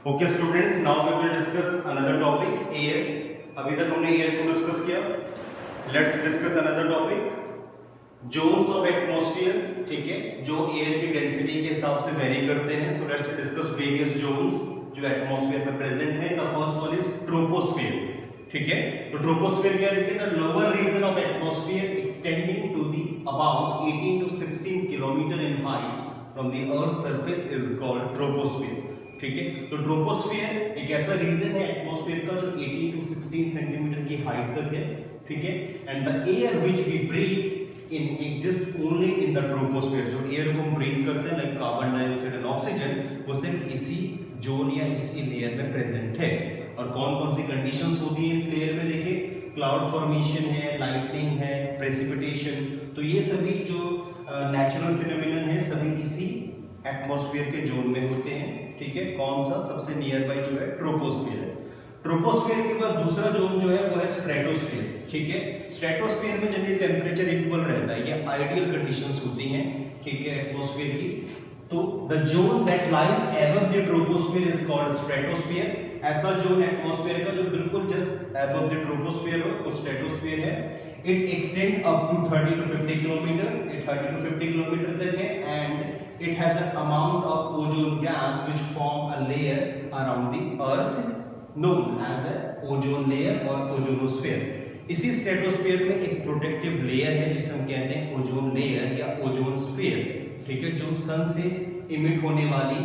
Okay students, now we will discuss another topic air. अभी तक हमने एयर को डिस्कस किया। Let's discuss another topic zones of atmosphere. ठीक है, जो एयर की डेंसिटी के हिसाब से वेरी करते हैं। So let's discuss various zones जो एटमॉस्फेयर में प्रेजेंट है। The first one is troposphere. ठीक है, तो ट्रोपोस्फेयर क्या है? The lower region of atmosphere extending to the about 18 to 16 kilometre in height from the earth surface is called troposphere. ठीक है, तो ट्रोपोस्फेयर एक ऐसा रीजन है एटमॉस्फेयर का जो 18 to 16 सेंटीमीटर की हाइट तक है। ठीक है, and the air which we breathe in exist only in the troposphere. जो एयर को हम ब्रीथ करते हैं like carbon dioxide and oxygen, वो सिर्फ इसी जोन या इसी लेयर में प्रेजेंट है। और कौन कौन सी कंडीशंस होती है इस लेयर में? देखिए, क्लाउड फॉर्मेशन है, लाइटनिंग है, प्रेसिपिटेशन। तो ये सभी जो नेचुरल फिनोमेनन है सभी इसी एटमॉस्फेयर के जोन में होते हैं। ठीक है, कौन सा? सबसे नियर बाय जो है ट्रोपोस्फेयर है। ट्रोपोस्फेयर के बाद दूसरा जोन जो है वो है स्ट्रेटोस्फेयर। ठीक है, स्ट्रेटोस्फेयर में जनरली टेम्परेचर इक्वल रहता है, ये आइडियल कंडीशंस होती हैं। ठीक है, एटमॉस्फेयर की। तो the zone that lies above the troposphere is called stratosphere. ऐसा जोन एटमॉस्फेयर का जो बिल्कुल जस्ट अबव द ट्रोपोस्फेयर हो वो स्ट्रेटोस्फेयर है। It extend up to 30 to 50 kilometre, ये 30 to 50 किलोमीटर तक है। And it has an amount of ozone gas which form a layer around the earth known as a ozone layer or ozonosphere। इसी stratosphere में एक protective layer है जिसे हम कहते हैं ओजोन लेयर या ओजोन स्फीयर। ठीक है, जो सन से इमिट होने वाली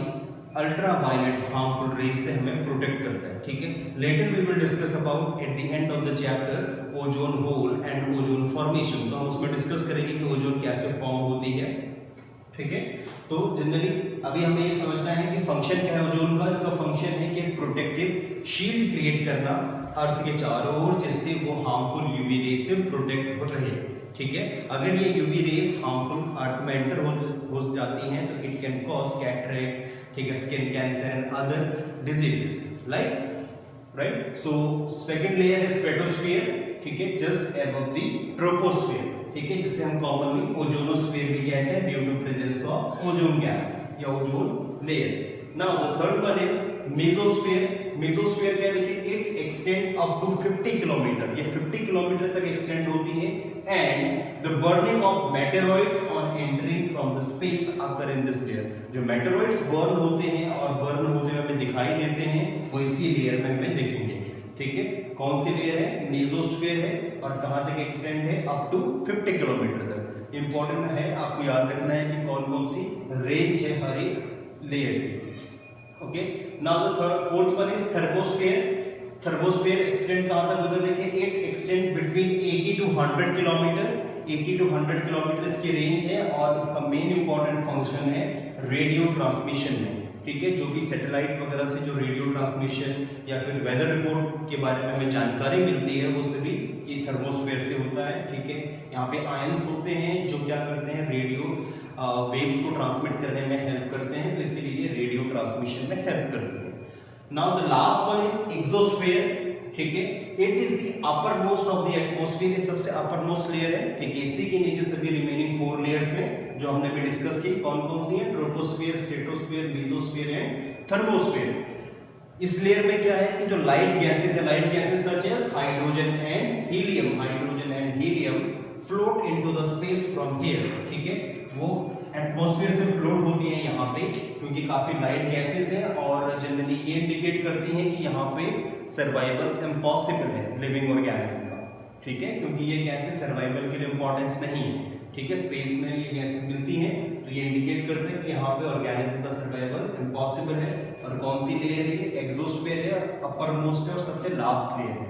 अल्ट्रावायलेट हार्मफुल रेज से हमें प्रोटेक्ट करता है। ठीक है, later we will discuss about at the end of the chapter ozone hole and ozone formation. तो हम उसमें डिस्कस करेंगे कि ओजोन कैसे फॉर्म होती है। ठीक है, तो जनरली अभी हमें ये समझना है कि फंक्शन क्या है ओजोन का। इसका फंक्शन है कि प्रोटेक्टिव शील्ड क्रिएट करना अर्थ के चारों ओर, जिससे वो हार्मफुल यूवी रेज से प्रोटेक्ट हो रहे। ठीक है, अगर ये यूवी रेज हार्मफुल अर्थ में एंटर हो जाती हैं तो इट कैन कॉज कैटरेक्ट, ठीक है, skin cancer and other diseases right. So second layer है स्ट्रेटोस्फेयर। ठीक है, जस्ट अबव द ट्रोपोस्फेयर। ठीक है, जिसे हम कॉमनली ओजोनोस्फेयर भी कहते हैं due to presence of ozone gas या ozone layer. Now the third one is mesosphere. Mesosphere क्या है? देखिए, it extend up to 50 kilometre, ये 50 किलोमीटर तक एक्सटेंड होती है। And the burning of meteoroids on entering from the space occur in this layer. जो meteoroids burn होते हैं और बर्न होते हुए हमें दिखाई देते हैं वो इसी लेयर में हमें दिखेंगे। ठीक है, कौन सी लेयर है? मेसोस्फेयर है। और कहां तक एक्सटेंड है? अप टू 50 किलोमीटर तक। इंपॉर्टेंट है, आपको याद रखना है कि कौन कौन सी रेंज है हर एक लेयर की। Okay, now the fourth one is thermosphere. Thermosphere extend कहां तक होता है? देखिए, it extend between 80 to 100 kilometre. 80 to 100 kilometre इसकी रेंज है और इसका मेन इंपॉर्टेंट फंक्शन है रेडियो ट्रांसमिशन में। ठीक है, जो भी सैटेलाइट वगैरह से जो रेडियो ट्रांसमिशन या फिर वेदर रिपोर्ट के बारे में हमें जानकारी मिलती है वो सभी ये थर्मोस्फेयर से होता है। ठीक है, यहाँ पे आयंस होते हैं जो क्या करते हैं? रेडियो वेव्स को ट्रांसमिट करने में हेल्प करते हैं, तो इसीलिए रेडियो ट्रांसमिशन में हेल्प करते हैं। Now the last one is exosphere. ठीक है, it is the upper most of the atmosphere, ये सबसे अपर मोस्ट लेयर है। ठीक है, इसी के नीचे सभी रिमेनिंग 4 लेयर्स हैं जो हमने भी डिस्कस की। कौन कौन सी है? Troposphere, stratosphere, mesosphere and thermosphere. इस लेयर में क्या है कि जो लाइट गैसेस है, light gases such as hydrogen and helium, hydrogen and helium float into the space from here. ठीक है, वो एटमॉस्फेयर से फ्लोट होती हैं यहाँ पे क्योंकि काफी लाइट गैसेस हैं और जनरली ये इंडिकेट करती हैं कि यहाँ पे सर्वाइवल इम्पॉसिबल है लिविंग ऑर्गेनिज्म का। ठीक है, क्योंकि ये गैसेस सर्वाइवल के लिए इंपॉर्टेंस नहीं है। ठीक है, स्पेस में ये गैसेस मिलती हैं तो ये इंडिकेट करते हैं कि यहाँ पे ऑर्गेनिज्म का सर्वाइवल इम्पॉसिबल है। और कौन सी लेयर है? एक्सोस्फेयर है, अपर मोस्ट है और सबसे लास्ट लेयर है।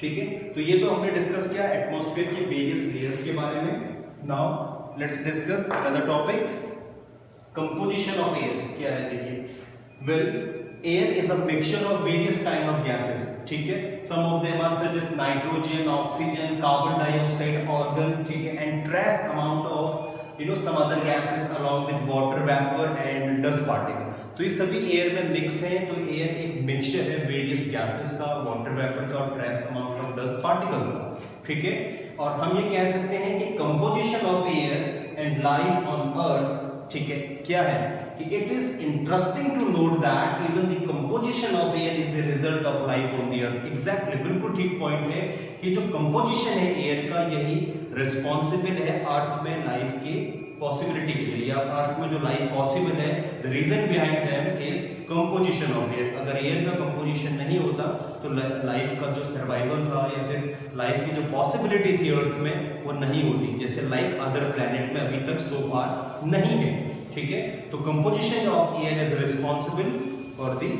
ठीक है, तो ये तो हमने डिस्कस किया एटमॉस्फेयर के वेरियस लेयर्स के बारे में। Now let's discuss another topic, composition of air. क्या है? देखिए, well air is a mixture of various kind of gases. ठीक है, some of them are such as nitrogen, oxygen, carbon dioxide, argon. ठीक है, and trace amount of some other gases along with water vapor and dust particle। तो ये सभी air में mix हैं। तो एयर एक मिक्सचर है वेरियस गैसेस का, वाटर वेपर का और trace amount of dust particle का। ठीक है, और हम ये कह सकते हैं कि composition of air and life on earth, ठीक है, क्या है कि it is interesting to note that even the composition of air is the result of life on the earth. Exactly, बिल्कुल ठीक पॉइंट है कि जो कंपोजिशन है एयर का यही रिस्पॉन्सिबल है अर्थ में लाइफ की पॉसिबिलिटी के लिए, या अर्थ में जो लाइफ पॉसिबल है, the reason behind them is composition of air. अगर एयर का कंपोजिशन नहीं होता तो लाइफ का जो सर्वाइवल था या फिर लाइफ की जो पॉसिबिलिटी थी अर्थ में वो नहीं होती, जैसे लाइक अदर प्लैनेट में अभी तक सो फार नहीं है। ठीक है, तो composition of air is responsible for the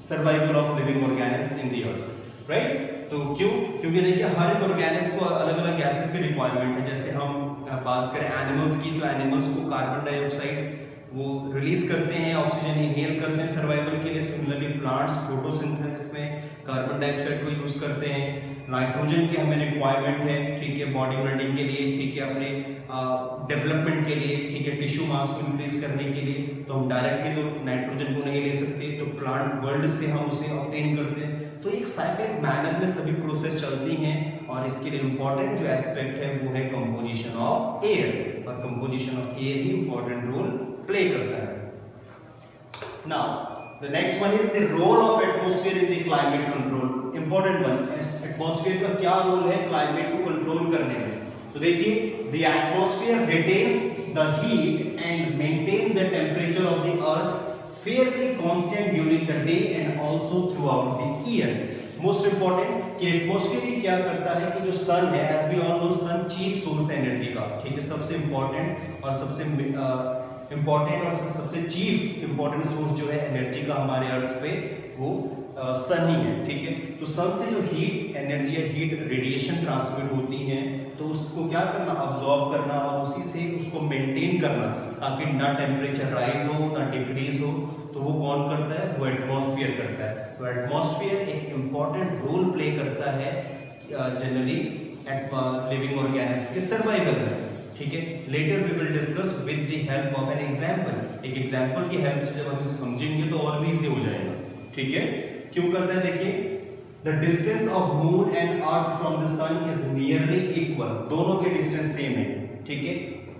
survival of living organism in the earth, right. तो क्यों? क्योंकि देखिए हर एक ऑर्गेनिज्म को अलग अलग गैसेस की रिक्वायरमेंट है। जैसे हम बात करें एनिमल्स की, तो एनिमल्स को कार्बन डाइऑक्साइड वो रिलीज करते हैं, ऑक्सीजन इनहेल करते हैं सर्वाइवल के लिए। सिमिलरली प्लांट्स फोटोसिंथेसिस में कार्बन डाइऑक्साइड को यूज करते हैं। नाइट्रोजन की हमें रिक्वायरमेंट है, ठीक है, बॉडी बिल्डिंग के लिए, ठीक है, अपने डेवलपमेंट के लिए, ठीक है, टिश्यू मास को इंक्रीज करने के लिए। तो हम डायरेक्टली तो नाइट्रोजन को नहीं ले सकते, तो प्लांट वर्ल्ड से हम उसे ऑब्टेन करते हैं। तो एक साइक्लिक मैनर में सभी प्रोसेस चलती हैं, और इसके लिए इंपॉर्टेंट जो एस्पेक्ट है वो है कंपोजिशन ऑफ एयर, और कंपोजिशन ऑफ एयर ही इंपॉर्टेंट रोल प्ले करता है। Now the next one is the role of atmosphere in the climate control. Important one, atmosphere का क्या रोल है क्लाइमेट को कंट्रोल करने में। तो देखिए, the atmosphere retains the heat and maintain the temperature of the earth fairly constant during the day and also throughout the year. Most important कि atmosphere ही क्या करता है कि जो सन है, as we all know, sun chief source energy का, ठीक है, सबसे इंपॉर्टेंट और सबसे चीफ इंपॉर्टेंट सोर्स जो है एनर्जी का हमारे अर्थ पे वो सन ही है। ठीक है, तो सन से जो हीट एनर्जी या हीट रेडिएशन ट्रांसमिट होती है, तो उसको क्या करना, अब्सॉर्ब करना, और उसी से उसको मेंटेन करना ताकि ना टेम्परेचर राइज हो ना डिक्रीज हो। तो वो कौन करता है? वो एटमॉस्फेयर करता है। तो एटमॉस्फेयर एक इम्पॉर्टेंट रोल प्ले करता है जनरली लिविंग ऑर्गेनिज्म के सर्वाइवल में। ठीक है, later we will discuss with the help of an example. एक एग्जांपल की हेल्प से जब हम इसे समझेंगे तो और भी इजी हो जाएगा। ठीक है, क्यों करता है? देखिए, the distance of moon and earth from the sun is nearly equal. दोनों के डिस्टेंस सेम है। ठीक है,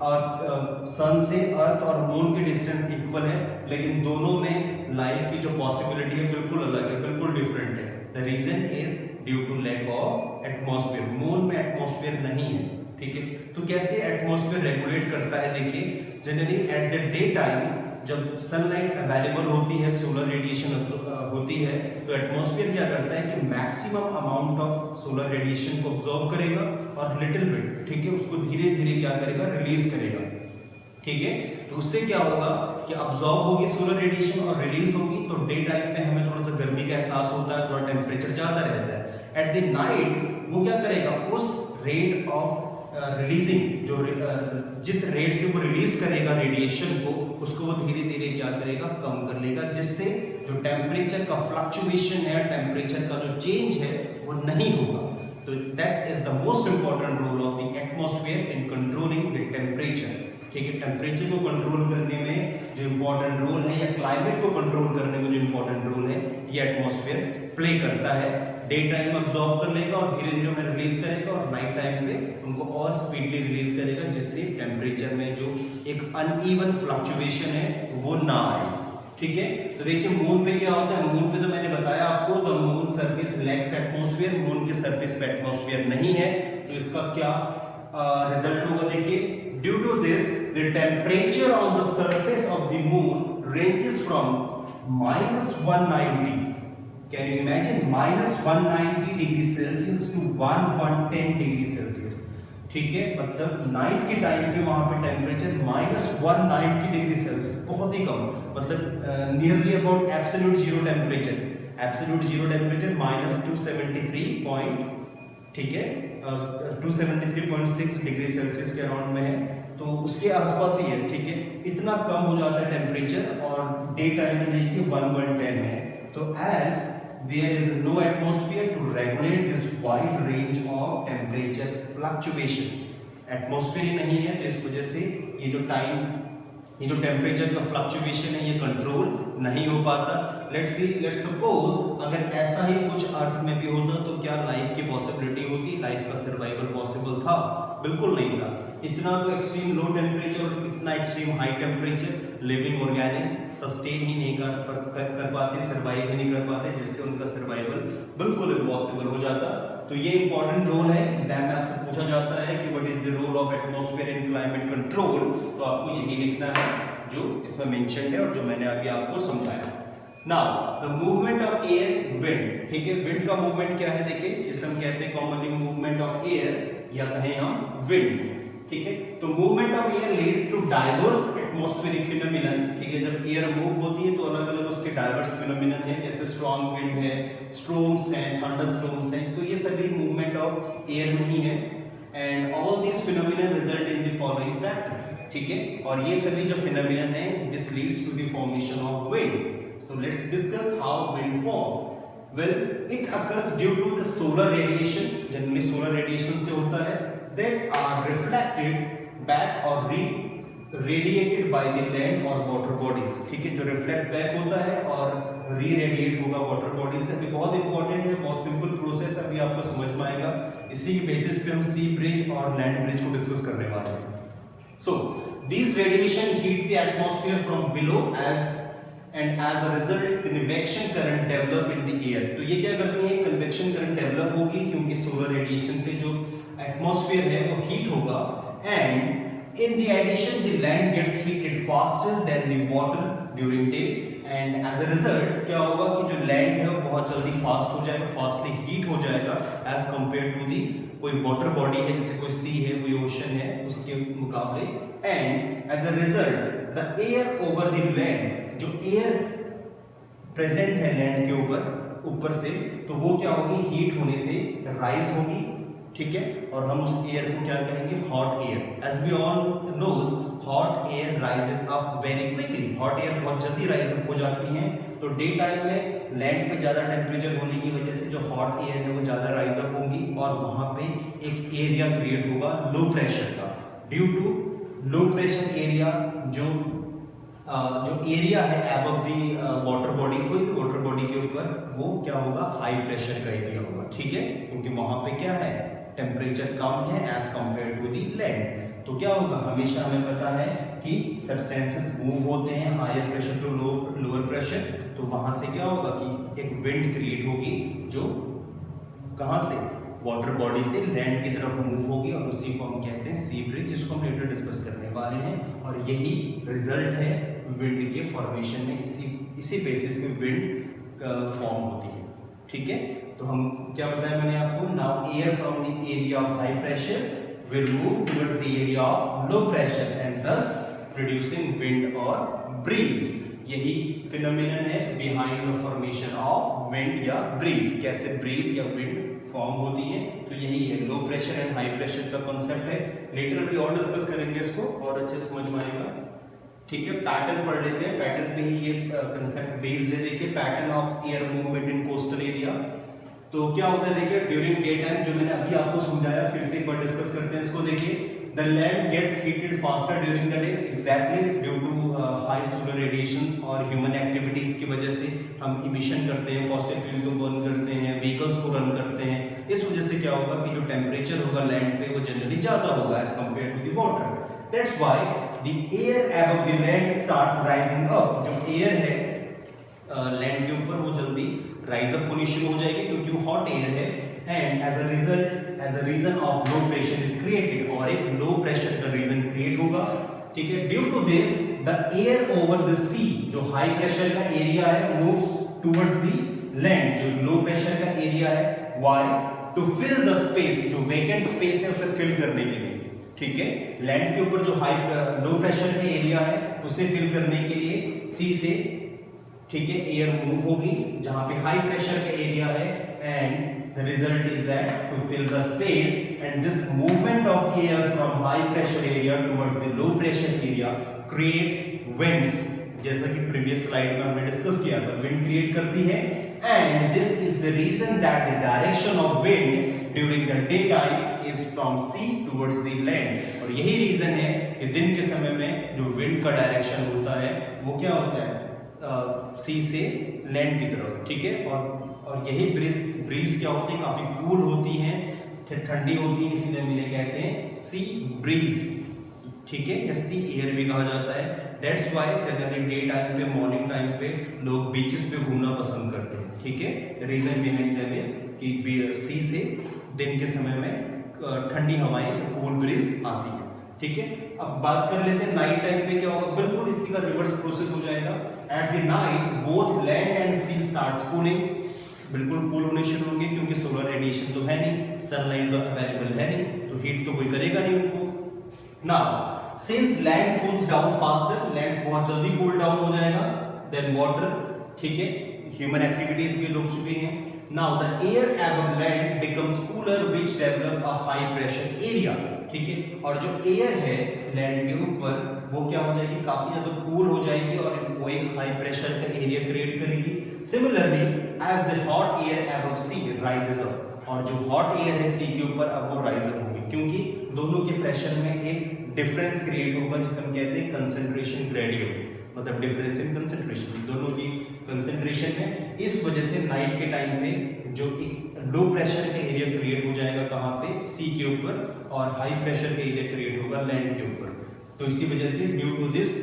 अर्थ सन से अर्थ और मून की डिस्टेंस इक्वल है, लेकिन दोनों में लाइफ की जो पॉसिबिलिटी है बिल्कुल अलग है, बिल्कुल डिफरेंट है। The reason is due to lack of atmosphere. Moon में एटमॉस्फेयर नहीं है। ठीक है, तो कैसे एटमॉस्फेयर रेगुलेट करता है? देखिए, generally at the day time जब सनलाइट अवेलेबल होती है, सोलर रेडिएशन होती है, तो एटमॉस्फेयर क्या करता है कि maximum amount of solar radiation को ऑब्जॉर्ब करेगा और लिटिल बिट, ठीक है, उसको धीरे धीरे क्या करेगा, रिलीज करेगा। ठीक है, तो उससे क्या होगा कि अब्जॉर्ब होगी सोलर रेडिएशन और रिलीज होगी, तो डे टाइम में हमें थोड़ा सा गर्मी का एहसास होता है, थोड़ा टेम्परेचर ज्यादा रहता है। एट द नाइट वो क्या करेगा, उस रेट ऑफ रिलीजिंग, जो जिस रेट से वो रिलीज करेगा रेडिएशन को, उसको वो धीरे धीरे क्या करेगा, कम कर लेगा, जिससे जो टेम्परेचर का फ्लक्चुएशन है, टेम्परेचर का जो चेंज है वो नहीं होगा। तो that is the most important role of the atmosphere in controlling the temperature. ठीक है, टेम्परेचर को कंट्रोल करने में जो इंपॉर्टेंट रोल है, या क्लाइमेट को कंट्रोल करने में जो इंपॉर्टेंट रोल है, ये एटमॉस्फेयर प्ले करता है। डे टाइम में अब्सॉर्ब कर लेगा और धीरे धीरे उन्हें रिलीज करेगा, और नाइट टाइम में उनको और स्पीडली रिलीज करेगा, जिससे टेम्परेचर में जो एक अनइवन फ्लक्चुएशन है वो ना आए। ठीक है, तो देखिए मून पे क्या होता है। मून पे तो मैंने बताया आपको, the moon surface lacks atmosphere. Moon के सरफेस पे एटमॉस्फेयर नहीं है, तो इसका क्या रिजल्ट होगा? देखिए, due to this the temperature on the surface of the moon ranges from -190, can you imagine, -190 degree Celsius to 110 degree Celsius. ठीक है, मतलब नाइट के टाइम पे वहां पे टेम्परेचर -190 डिग्री सेल्सियस, बहुत ही कम, मतलब nearly about absolute zero temperature. Absolute zero temperature -273 ठीक है, 273.6 डिग्री सेल्सियस के अराउंड में है, तो उसके आसपास ही है। ठीक है, इतना कम हो जाता है टेम्परेचर, और डे टाइम में देखिए 110 है। तो as there is no atmosphere to regulate this wide range of temperature fluctuation, atmosphere ही नहीं है, तो इस वजह से ये जो टेम्परेचर का फ्लक्चुएशन है ये कंट्रोल नहीं हो पाता। लेट्स सपोज अगर ऐसा ही कुछ अर्थ में भी होता तो क्या लाइफ की पॉसिबिलिटी होती? लाइफ का सर्वाइवल पॉसिबल था? बिल्कुल नहीं था। इतना तो एक्सट्रीम लो टेम्परेचर और इतना extreme high temperature living organism sustain ही नहीं कर पाते, सर्वाइव ही नहीं कर पाते, जिससे उनका सर्वाइवल बिल्कुल इम्पॉसिबल हो जाता। तो ये इंपॉर्टेंट रोल है, एग्जाम में आपसे पूछा जाता है कि what is the role of atmosphere in climate control, तो आपको यही लिखना है जो इसमें मेंशन्ड है और जो मैंने अभी आपको समझाया। Now the movement of air wind, ठीक है, विंड का मूवमेंट क्या है देखिए, जिसे हम कहते हैं कॉमनली मूवमेंट ऑफ एयर या कहें हम विंड, ठीक है। तो movement of air leads to diverse atmospheric phenomenon, ठीक है, जब एयर मूव होती है तो अलग अलग उसके डाइवर्स फिनोमिनन है, जैसे स्ट्रॉन्ग विंड है, स्ट्रोम्स हैं, थंडरस्टॉर्म्स हैं, तो ये सभी मूवमेंट ऑफ एयर में ही है। And all this phenomenon result in the following factor, ठीक है, और ये सभी जो फिनोमिनन है this leads to the formation of wind. So let's discuss how wind form. Well, it occurs due to the solar radiation. Generally, solar radiation से होता है that are reflected back or radiated by the land or water bodies. ठीक है, जो reflect back होता है और re-radiate होगा water bodies से। अभी बहुत important है, बहुत simple process अभी आपको समझ में आएगा। इसी के basis पे हम sea bridge और land bridge को discuss करने वाले हैं। So these radiation heat the atmosphere from below and as a result convection current develop in the air। तो ये क्या करती है, कन्वेक्शन करंट डेवलप होगी क्योंकि सोलर रेडिएशन से जो एटमॉस्फेयर है वो हीट होगा। And in the addition the land gets heated faster than the water during day, and as a result क्या होगा कि जो लैंड है वो बहुत जल्दी फास्ट हो जाएगा, फास्टली हीट हो जाएगा एज कंपेयर टू दी कोई वाटर बॉडी है, जैसे कोई सी है, कोई ओशन है, उसके मुकाबले। And as a result the air over the land, जो एयर प्रेजेंट है लैंड के ऊपर से, तो वो क्या होगी, हीट होने से राइज होगी, ठीक है, और हम उस एयर को क्या कहेंगे, hot air. As we all knows hot air rises up very quickly, hot air बहुत जल्दी राइज अप हो जाती हैं। तो डे टाइम में लैंड पे ज्यादा टेम्परेचर होने की वजह से जो हॉट एयर है वो ज्यादा राइज अप होंगी और वहां पे एक एरिया क्रिएट होगा लो प्रेशर का। Due to low pressure area, जो एरिया है अबव दी वाटर बॉडी, कोई वाटर बॉडी के ऊपर, वो क्या होगा, हाई प्रेशर का एरिया होगा, ठीक है, क्योंकि वहां पे क्या है, टेम्परेचर कम है as compare to the land. तो क्या होगा, हमेशा हमें पता है कि सब्सटेंसेस मूव होते हैं higher pressure to lower pressure, तो वहां से क्या होगा कि एक विंड क्रिएट होगी जो कहां से, वाटर बॉडी से लैंड की तरफ मूव होगी, और उसी को हम कहते हैं सी ब्रिज, जिसको हम लेटर डिस्कस करने वाले हैं। और यही रिजल्ट है विंड के फॉर्मेशन में, इसी बेसिस पे विंड फॉर्म होती है, ठीक है। तो हम क्या बताया मैंने आपको, now air from the area of high pressure will move towards the area of low pressure and thus producing wind और ब्रीज। यही फिनोमिनन है behind the formation of wind या ब्रीज। कैसे ब्रीज या विंड फॉर्म होती है, तो यही है, low pressure and high pressure का कॉन्सेप्ट है। लेटर भी और डिस्कस करेंगे इसको और अच्छे से समझ में आएगा, ठीक है। पैटर्न पढ़ लेते हैं, पैटर्न पे ही ये कंसेप्ट बेस्ड है। देखिए, pattern of air movement in coastal area. तो क्या होता है, देखिए, ड्यूरिंग डे टाइम, जो मैंने अभी आपको समझाया, फिर से एक बार डिस्कस करते हैं इसको। देखिए, the land gets heated faster during the day, exactly due to high solar radiation और ह्यूमन एक्टिविटीज की वजह से हम इमिशन करते हैं, फॉसिल फ्यूल को बर्न करते हैं, व्हीकल्स को रन करते हैं। इस वजह से क्या होगा कि जो टेम्परेचर होगा लैंड पे वो जनरली ज्यादा होगा as compare to the water. That's why the air above the land starts rising up. जो एयर है लैंड के ऊपर वो जल्दी राइज अप होनी शुरू हो जाएगी क्योंकि वो हॉट एयर है। And as a result, as a region of low pressure is created, और एक लो प्रेशर का रीजन क्रिएट होगा, ठीक है। Due to this the air over the sea, जो हाई प्रेशर का एरिया है, मूव्स टुवर्ड्स द लैंड, जो लो प्रेशर का एरिया है। Why? To fill the space, जो वेकेंट स्पेस है उसे फिल करने के लिए, ठीक है। लैंड के ऊपर जो लो प्रेशर का एरिया है उसे फिल करने के लिए सी से, ठीक है, एयर मूव होगी जहां पे हाई प्रेशर का एरिया है, and the result is that to fill the space, and this movement of air from high pressure area towards the low pressure area creates winds। जैसा कि प्रीवियस स्लाइड में हमने discuss किया था, wind create करती है। And this is the reason that the direction of wind during the day time is from sea towards the land. और यही रीजन है कि दिन के समय में जो विंड का डायरेक्शन होता है वो क्या होता है, सी से लैंड की तरफ, ठीक है। और यही ब्रीज क्या होती है, काफी कूल होती हैं, ठंडी होती है, इसीलिए हम इन्हें कहते हैं सी ब्रीज, ठीक है, या सी एयर भी कहा जाता है। That's why generally day time पे, मॉर्निंग टाइम पे लोग बीचेस पे घूमना पसंद करते हैं, ठीक है। रीजन बिहाइंड दैट इज कि सी से दिन के समय में ठंडी हवाएं, कूल ब्रीज आती है, ठीक है। अब बात कर लेते हैं नाइट टाइम पे क्या होगा। बिल्कुल इसी का रिवर्स प्रोसेस हो जाएगा। At the night both land and sea starts cooling, बिल्कुल कूल होने शुरू होंगे, क्योंकि सोलर रेडिएशन तो है नहीं, सनलाइट तो अवेलेबल है नहीं, तो हीट तो कोई करेगा नहीं उनको। Now since land cools down faster, land बहुत जल्दी कूल डाउन हो जाएगा देन वाटर, ठीक है। ह्यूमन एक्टिविटीज भी रुक चुकी हैं। Now the air above land becomes cooler which develop a high pressure area, ठीक है। और जो एयर है लैंड के ऊपर वो क्या हो जाएगी, काफी ज्यादा कूल हो जाएगी और वो एक हाई प्रेशर का एरिया क्रिएट करेगी। Similarly as the hot air above sea rises up, और जो हॉट एयर है सी के ऊपर अब वो राइज अप होगी, क्योंकि दोनों के प्रेशर में एक डिफरेंस क्रिएट होगा जिसे हम कहते हैं कंसंट्रेशन ग्रेडियंट, मतलब डिफरेंस इन कंसंट्रेशन, दोनों की कंसंट्रेशन है। इस वजह से नाइट के टाइम पे जो एक लो प्रेशर का एरिया क्रिएट हो जाएगा कहाँ पे, सी के ऊपर, और हाई प्रेशर का एरिया क्रिएट होगा लैंड के ऊपर। तो इसी वजह से due to this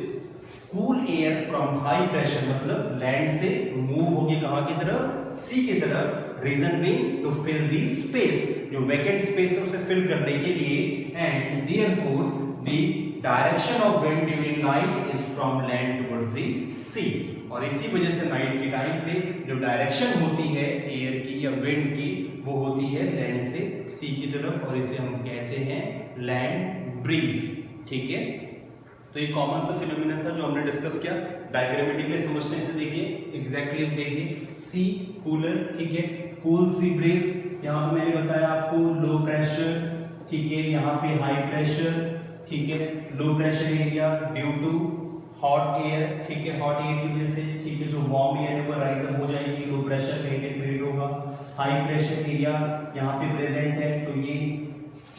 cool air from high pressure, मतलब लैंड से मूव होगी कहाँ की तरफ, सी की तरफ। Reason being to fill the space, जो वैकेंट स्पेस है उसे फिल करने के लिए, and therefore the direction of wind during night is from land towards the sea. और इसी वजह से नाइट के टाइम पे जो डायरेक्शन होती है एयर की या विंड की, वो होती है लैंड से सी की तरफ, और इसे हम कहते हैं लैंड ब्रीज, ठीक है। तो ये कॉमन सा फिनोमिना था जो हमने डिस्कस किया। डायग्रामेटिकली समझते हैं इसे, देखिए एग्जैक्टली देखिए, सी कूलर, ठीक है, कूल सी ब्रीज, यहाँ पे मैंने बताया आपको लो प्रेशर, ठीक है, यहाँ पे हाई प्रेशर, ठीक है, low pressure area due to hot air, ठीक है, हॉट एयर की वजह से, ठीक है, जो वार्म एयर है वो राइज अप हो जाएगी, लो प्रेशर का एरिया क्रिएट होगा। हाई प्रेशर एरिया यहाँ पे प्रेजेंट है, तो ये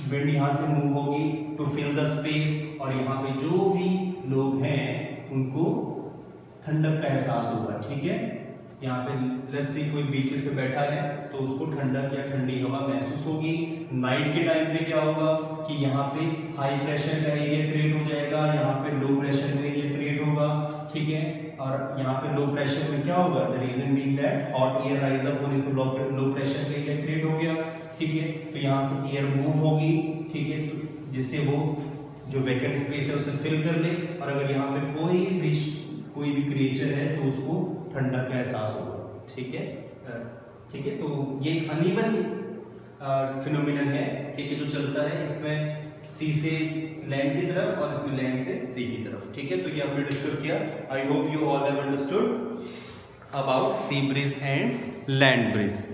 विंड यहाँ से मूव होगी टू फिल द स्पेस, और यहाँ पे जो भी लोग हैं उनको ठंडक का एहसास होगा, ठीक है। यहाँ पे लेट्स सी कोई बीचेस पे बैठा है तो उसको ठंडक या ठंडी हवा महसूस होगी। नाइट के टाइम पे क्या होगा कि यहाँ पे हाई प्रेशर का एरिया क्रिएट हो जाएगा, यहाँ पे लो प्रेशर का एरिया क्रिएट होगा, ठीक है। और यहाँ पे लो प्रेशर में क्या होगा, the reason being that hot air rise up होने से लो प्रेशर का एरिया क्रिएट हो गया, ठीक है। तो यहाँ से एयर मूव होगी, ठीक है, तो जिससे वो जो वैकेंट स्पेस है उसे फिल कर ले, और अगर यहाँ पे कोई भी क्रिएचर है तो उसको ठंडक का एहसास होगा, ठीक है, ठीक है। तो ये एक अनइवन फिनोमिनन है, ठीक है, जो चलता है इसमें सी से लैंड की तरफ और इसमें लैंड से सी की तरफ, ठीक है। तो ये हमने डिस्कस किया। I hope you all have understood about sea breeze and land breeze.